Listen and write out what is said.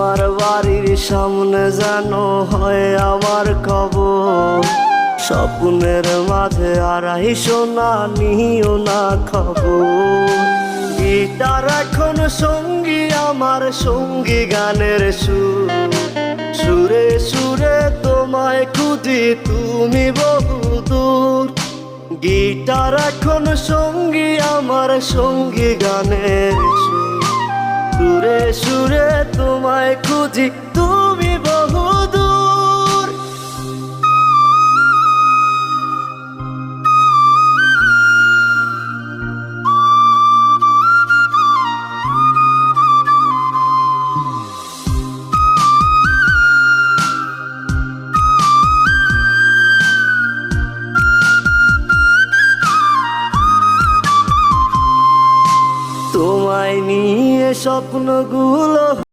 তোমার বাড়ির সামনে যেন হয় আমার কবর। স্বপ্নের মাঝে আড়াইশো না নিও না খবর। গিটার এখন সঙ্গী আমার, সঙ্গী গানের সুর। সুরে সুরে তোমায় খুঁজি তুমি বহুদূর। গিটার এখন সঙ্গী আমার, সঙ্গী গানের সুর। সুরে সুরে তোমায় খুঁজি তুমি বহুদূর। তোমায় নিয়ে স্বপ্নগুলো